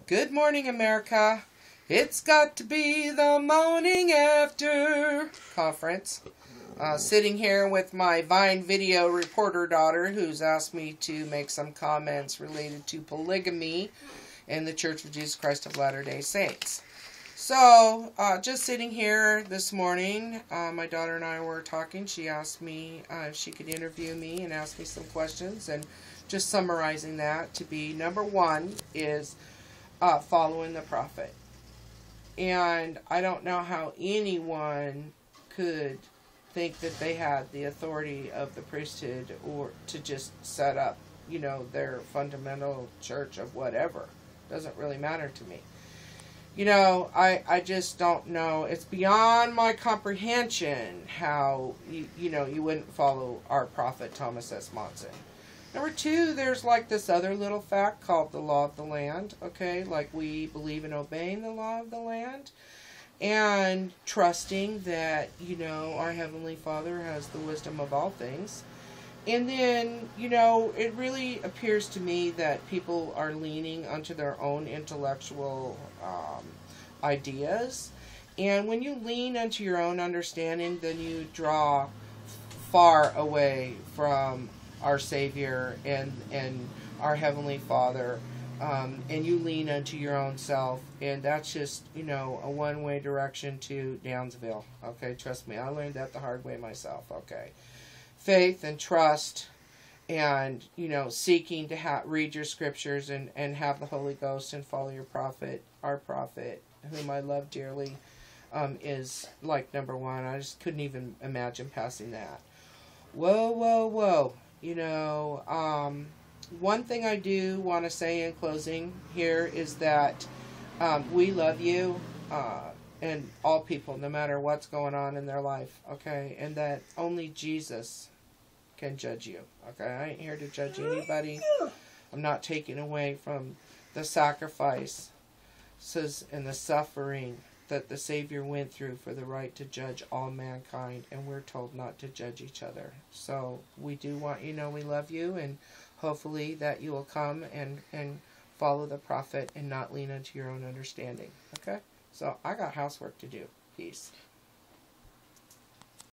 Good morning, America. It's got to be the morning after conference. Sitting here with my Vine video reporter daughter who's asked me to make some comments related to polygamy in the Church of Jesus Christ of Latter-day Saints. So, just sitting here this morning, my daughter and I were talking. She asked me if she could interview me and ask me some questions, and just summarizing that to be, number one is following the prophet. And I don't know how anyone could think that they had the authority of the priesthood or to just set up, their fundamental church of whatever. Doesn't really matter to me. I just don't know. It's beyond my comprehension how, you wouldn't follow our prophet Thomas S. Monson. Number two, there's like this other little fact called the law of the land, okay? Like we believe in obeying the law of the land and trusting that, our Heavenly Father has the wisdom of all things. And then, it really appears to me that people are leaning onto their own intellectual ideas. And when you lean onto your own understanding, then you draw far away from our Savior and our Heavenly Father. And you lean onto your own self. And that's just, a one-way direction to Downsville. Okay, trust me. I learned that the hard way myself. Okay. Faith and trust and, seeking to read your scriptures and have the Holy Ghost and follow your prophet, our prophet, whom I love dearly, is like number one. I just couldn't even imagine passing that. Whoa, whoa, whoa. One thing I do want to say in closing here is that we love you and all people, no matter what's going on in their life, okay? And that only Jesus can judge you, okay? I ain't here to judge anybody. I'm not taking away from the sacrifice and the suffering that the Savior went through for the right to judge all mankind, and we're told not to judge each other. So we do want we love you, and hopefully that you will come and follow the prophet and not lean into your own understanding, okay? So I got housework to do. Peace.